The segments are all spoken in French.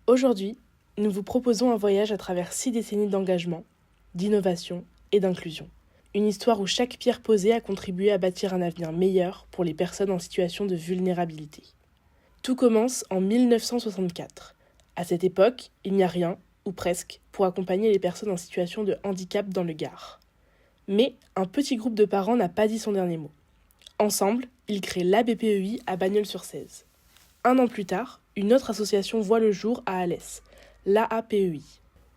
Aujourd'hui, nous vous proposons un voyage à travers 6 décennies d'engagement, d'innovation et d'inclusion. Une histoire où chaque pierre posée a contribué à bâtir un avenir meilleur pour les personnes en situation de vulnérabilité. Tout commence en 1964. À cette époque, il n'y a rien, ou presque, pour accompagner les personnes en situation de handicap dans le Gard. Mais un petit groupe de parents n'a pas dit son dernier mot. Ensemble, ils créent l'ABPEI à Bagnols-sur-Cèze. Un an plus tard, une autre association voit le jour à Alès, l'AAPEI.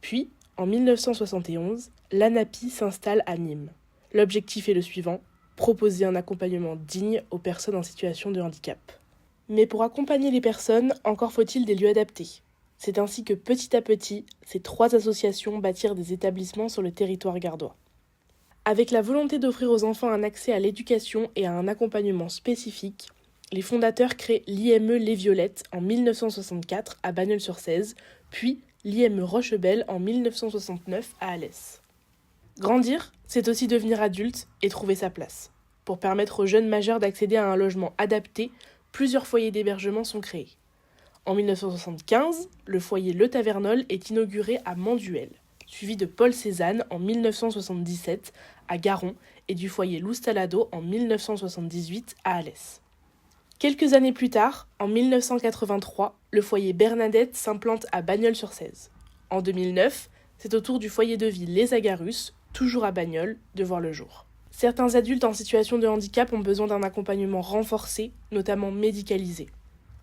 Puis, en 1971, l'ANAPI s'installe à Nîmes. L'objectif est le suivant, proposer un accompagnement digne aux personnes en situation de handicap. Mais pour accompagner les personnes, encore faut-il des lieux adaptés. C'est ainsi que petit à petit, ces 3 associations bâtirent des établissements sur le territoire gardois. Avec la volonté d'offrir aux enfants un accès à l'éducation et à un accompagnement spécifique, les fondateurs créent l'IME Les Violettes en 1964 à Bagnols-sur-Cèze, puis l'IME Rochebelle en 1969 à Alès. Grandir, c'est aussi devenir adulte et trouver sa place. Pour permettre aux jeunes majeurs d'accéder à un logement adapté, plusieurs foyers d'hébergement sont créés. En 1975, le foyer Le Tavernol est inauguré à Manduel, suivi de Paul Cézanne en 1977 à Garon et du foyer Loustalado en 1978 à Alès. Quelques années plus tard, en 1983, le foyer Bernadette s'implante à Bagnols-sur-Cèze. En 2009, c'est au tour du foyer de vie Les Agarus, toujours à Bagnols, de voir le jour. Certains adultes en situation de handicap ont besoin d'un accompagnement renforcé, notamment médicalisé.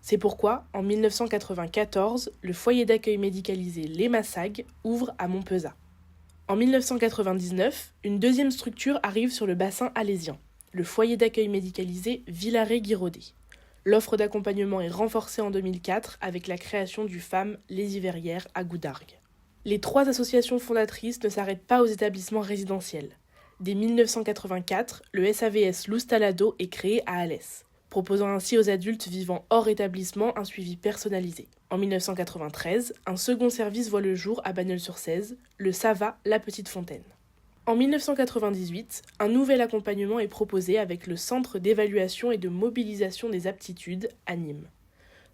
C'est pourquoi, en 1994, le foyer d'accueil médicalisé Les Massag ouvre à Montpezat. En 1999, une deuxième structure arrive sur le bassin alésien, le foyer d'accueil médicalisé Villaret-Guiraudet. L'offre d'accompagnement est renforcée en 2004 avec la création du FAM Les Yverières à Goudargues. Les 3 associations fondatrices ne s'arrêtent pas aux établissements résidentiels. Dès 1984, le SAVS Loustalado est créé à Alès, proposant ainsi aux adultes vivant hors établissement un suivi personnalisé. En 1993, un second service voit le jour à Bagnols-sur-Cèze, le SAVA La Petite Fontaine. En 1998, un nouvel accompagnement est proposé avec le Centre d'évaluation et de mobilisation des aptitudes à Nîmes.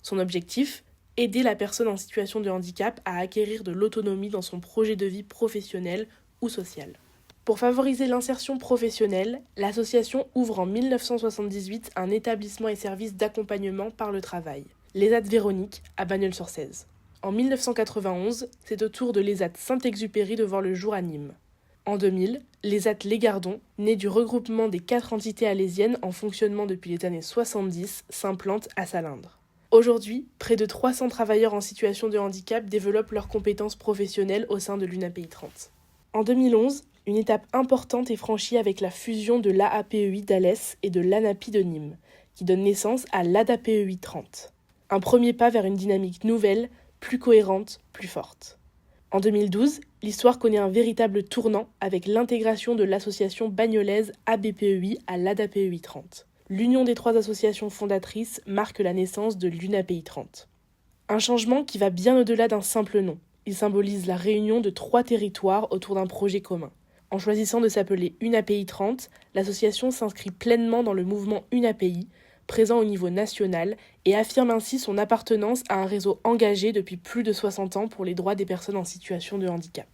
Son objectif, aider la personne en situation de handicap à acquérir de l'autonomie dans son projet de vie professionnel ou social. Pour favoriser l'insertion professionnelle, l'association ouvre en 1978 un établissement et service d'accompagnement par le travail, l'ESAT Véronique, à Bagnols-sur-Cèze. En 1991, c'est au tour de l'ESAT Saint-Exupéry de voir le jour à Nîmes. En 2000, l'ESAT Les Gardons, né du regroupement des 4 entités alésiennes en fonctionnement depuis les années 70, s'implante à Salindre. Aujourd'hui, près de 300 travailleurs en situation de handicap développent leurs compétences professionnelles au sein de l'UNAPEI 30. En 2011, une étape importante est franchie avec la fusion de l'AAPEI d'Alès et de l'ANAPI de Nîmes, qui donne naissance à l'ADAPEI 30. Un premier pas vers une dynamique nouvelle, plus cohérente, plus forte. En 2012, l'histoire connaît un véritable tournant avec l'intégration de l'association bagnolaise ABPEI à l'ADAPEI 30. L'union des 3 associations fondatrices marque la naissance de l'UNAPEI 30. Un changement qui va bien au-delà d'un simple nom. Il symbolise la réunion de 3 territoires autour d'un projet commun. En choisissant de s'appeler UNAPEI 30, l'association s'inscrit pleinement dans le mouvement UNAPEI, présent au niveau national, et affirme ainsi son appartenance à un réseau engagé depuis plus de 60 ans pour les droits des personnes en situation de handicap.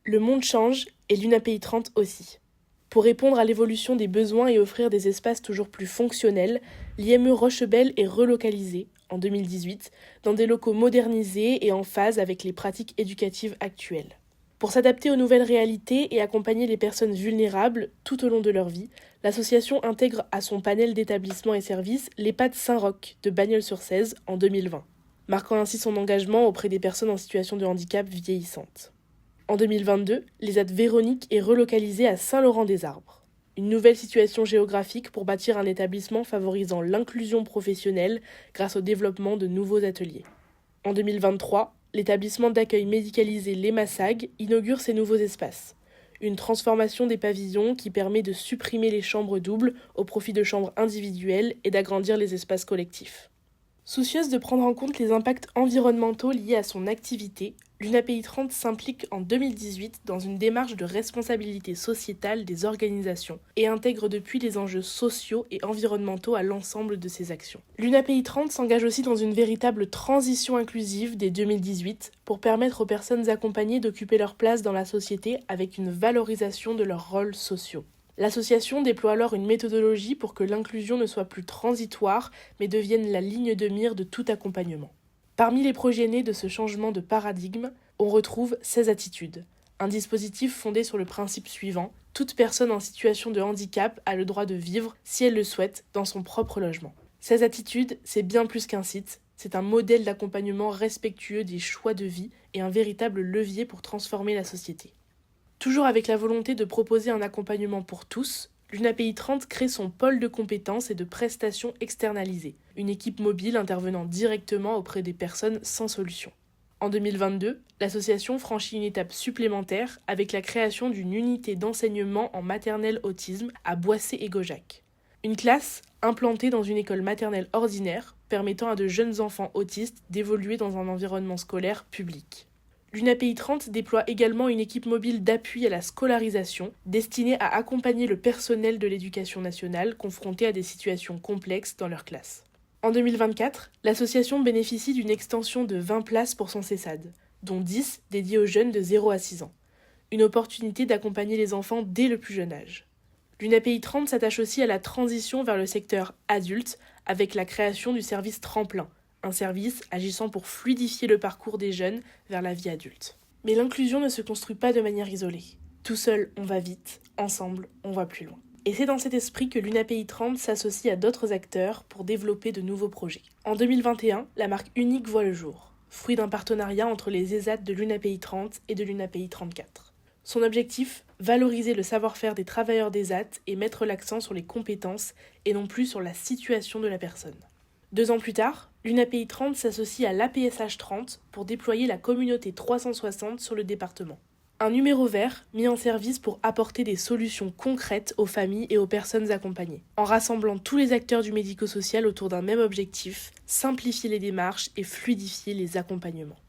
Le monde change, et l'UNAPEI 30 aussi. Pour répondre à l'évolution des besoins et offrir des espaces toujours plus fonctionnels, l'IME Rochebelle est relocalisée, en 2018, dans des locaux modernisés et en phase avec les pratiques éducatives actuelles. Pour s'adapter aux nouvelles réalités et accompagner les personnes vulnérables tout au long de leur vie, l'association intègre à son panel d'établissements et services l'EHPAD Saint-Roch de Bagnols-sur-Cèze en 2020, marquant ainsi son engagement auprès des personnes en situation de handicap vieillissantes. En 2022, l'ESAT Véronique est relocalisée à Saint-Laurent-des-Arbres. Une nouvelle situation géographique pour bâtir un établissement favorisant l'inclusion professionnelle grâce au développement de nouveaux ateliers. En 2023, l'établissement d'accueil médicalisé Les Massag inaugure ses nouveaux espaces. Une transformation des pavillons qui permet de supprimer les chambres doubles au profit de chambres individuelles et d'agrandir les espaces collectifs. Soucieuse de prendre en compte les impacts environnementaux liés à son activité, l'UNAPI 30 s'implique en 2018 dans une démarche de responsabilité sociétale des organisations et intègre depuis les enjeux sociaux et environnementaux à l'ensemble de ses actions. L'UNAPI 30 s'engage aussi dans une véritable transition inclusive dès 2018 pour permettre aux personnes accompagnées d'occuper leur place dans la société avec une valorisation de leurs rôles sociaux. L'association déploie alors une méthodologie pour que l'inclusion ne soit plus transitoire, mais devienne la ligne de mire de tout accompagnement. Parmi les projets nés de ce changement de paradigme, on retrouve 16 attitudes, un dispositif fondé sur le principe suivant: toute personne en situation de handicap a le droit de vivre, si elle le souhaite, dans son propre logement. 16 attitudes, c'est bien plus qu'un site, c'est un modèle d'accompagnement respectueux des choix de vie et un véritable levier pour transformer la société. Toujours avec la volonté de proposer un accompagnement pour tous, l'UNAPI 30 crée son pôle de compétences et de prestations externalisées, une équipe mobile intervenant directement auprès des personnes sans solution. En 2022, l'association franchit une étape supplémentaire avec la création d'une unité d'enseignement en maternelle autisme à Boissé et Gaujac. Une classe implantée dans une école maternelle ordinaire permettant à de jeunes enfants autistes d'évoluer dans un environnement scolaire public. L'UNAPI 30 déploie également une équipe mobile d'appui à la scolarisation destinée à accompagner le personnel de l'éducation nationale confronté à des situations complexes dans leur classe. En 2024, l'association bénéficie d'une extension de 20 places pour son CESAD, dont 10 dédiées aux jeunes de 0 à 6 ans. Une opportunité d'accompagner les enfants dès le plus jeune âge. L'UNAPI 30 s'attache aussi à la transition vers le secteur adulte avec la création du service Tremplin, un service agissant pour fluidifier le parcours des jeunes vers la vie adulte. Mais l'inclusion ne se construit pas de manière isolée. Tout seul, on va vite, ensemble, on va plus loin. Et c'est dans cet esprit que l'UNAPI 30 s'associe à d'autres acteurs pour développer de nouveaux projets. En 2021, la marque unique voit le jour, fruit d'un partenariat entre les ESAT de l'UNAPI 30 et de l'UNAPI 34. Son objectif, valoriser le savoir-faire des travailleurs d'ESAT et mettre l'accent sur les compétences et non plus sur la situation de la personne. 2 ans plus tard, l'UNAPI 30 s'associe à l'APSH 30 pour déployer la communauté 360 sur le département. Un numéro vert mis en service pour apporter des solutions concrètes aux familles et aux personnes accompagnées, en rassemblant tous les acteurs du médico-social autour d'un même objectif, simplifier les démarches et fluidifier les accompagnements.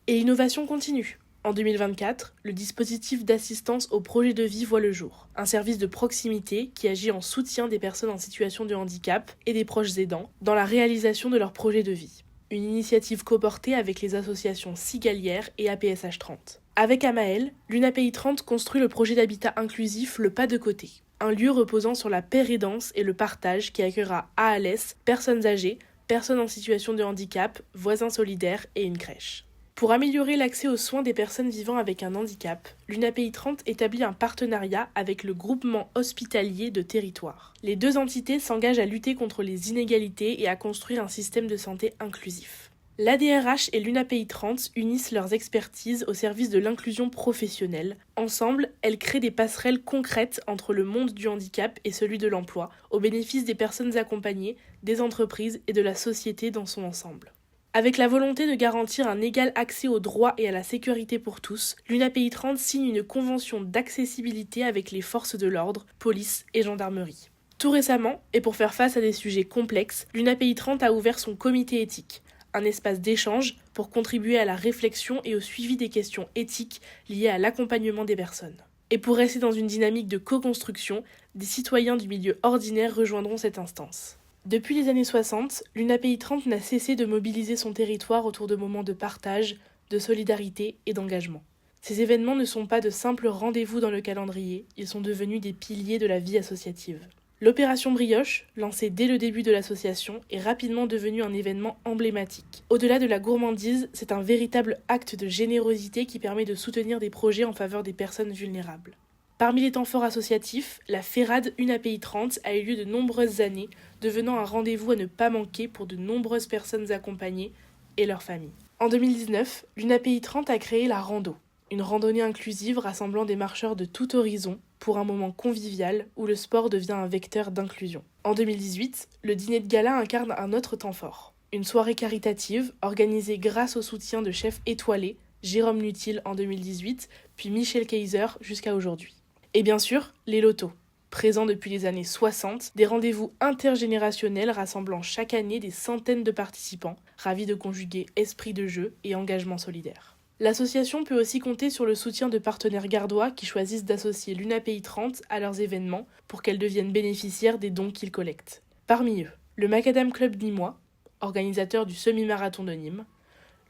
Et l'innovation continue. En 2024, le dispositif d'assistance au projet de vie voit le jour, un service de proximité qui agit en soutien des personnes en situation de handicap et des proches aidants dans la réalisation de leur projet de vie. Une initiative coportée avec les associations Cigalière et APSH 30. Avec Amael, l'UNAPI 30 construit le projet d'habitat inclusif Le Pas de Côté, un lieu reposant sur la pérédance et le partage qui accueillera ALS, personnes âgées, personnes en situation de handicap, voisins solidaires et une crèche. Pour améliorer l'accès aux soins des personnes vivant avec un handicap, l'UNAPI 30 établit un partenariat avec le groupement hospitalier de territoire. Les 2 entités s'engagent à lutter contre les inégalités et à construire un système de santé inclusif. L'ADRH et l'UNAPI 30 unissent leurs expertises au service de l'inclusion professionnelle. Ensemble, elles créent des passerelles concrètes entre le monde du handicap et celui de l'emploi, au bénéfice des personnes accompagnées, des entreprises et de la société dans son ensemble. Avec la volonté de garantir un égal accès aux droits et à la sécurité pour tous, l'UNAPI 30 signe une convention d'accessibilité avec les forces de l'ordre, police et gendarmerie. Tout récemment, et pour faire face à des sujets complexes, l'UNAPI 30 a ouvert son comité éthique, un espace d'échange pour contribuer à la réflexion et au suivi des questions éthiques liées à l'accompagnement des personnes. Et pour rester dans une dynamique de co-construction, des citoyens du milieu ordinaire rejoindront cette instance. Depuis les années 60, l'UNAPI 30 n'a cessé de mobiliser son territoire autour de moments de partage, de solidarité et d'engagement. Ces événements ne sont pas de simples rendez-vous dans le calendrier, ils sont devenus des piliers de la vie associative. L'opération Brioche, lancée dès le début de l'association, est rapidement devenue un événement emblématique. Au-delà de la gourmandise, c'est un véritable acte de générosité qui permet de soutenir des projets en faveur des personnes vulnérables. Parmi les temps forts associatifs, la FERAD UNAPI 30 a eu lieu de nombreuses années, devenant un rendez-vous à ne pas manquer pour de nombreuses personnes accompagnées et leurs familles. En 2019, l'UNAPI 30 a créé la Rando, une randonnée inclusive rassemblant des marcheurs de tout horizon pour un moment convivial où le sport devient un vecteur d'inclusion. En 2018, le dîner de gala incarne un autre temps fort, une soirée caritative organisée grâce au soutien de chefs étoilés, Jérôme Nutil en 2018, puis Michel Kayser jusqu'à aujourd'hui. Et bien sûr, les lotos, Présents depuis les années 60, des rendez-vous intergénérationnels rassemblant chaque année des centaines de participants, ravis de conjuguer esprit de jeu et engagement solidaire. L'association peut aussi compter sur le soutien de partenaires gardois qui choisissent d'associer l'UNAPI 30 à leurs événements pour qu'elles deviennent bénéficiaires des dons qu'ils collectent. Parmi eux, le Macadam Club Nîmois, organisateur du semi-marathon de Nîmes,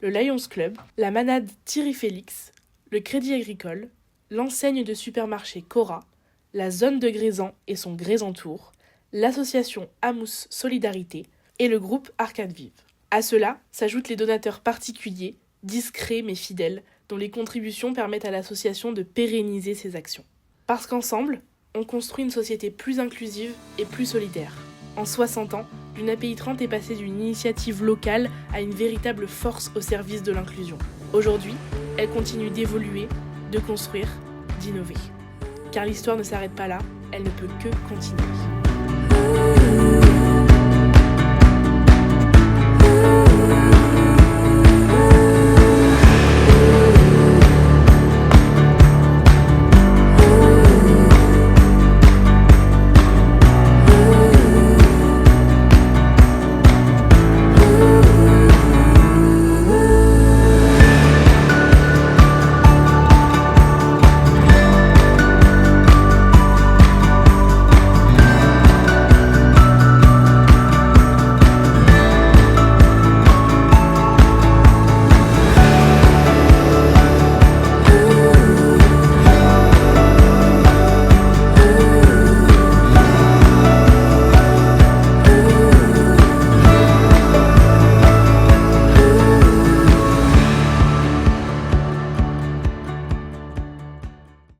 le Lions Club, la Manade Thierry Félix, le Crédit Agricole, l'enseigne de supermarché Cora, la zone de Grézan et son Grézantour, l'association Amous Solidarité et le groupe Arcade Vive. À cela s'ajoutent les donateurs particuliers, discrets mais fidèles, dont les contributions permettent à l'association de pérenniser ses actions. Parce qu'ensemble, on construit une société plus inclusive et plus solidaire. En 60 ans, l'UNAPI 30 est passée d'une initiative locale à une véritable force au service de l'inclusion. Aujourd'hui, elle continue d'évoluer, de construire, d'innover. Car l'histoire ne s'arrête pas là, elle ne peut que continuer.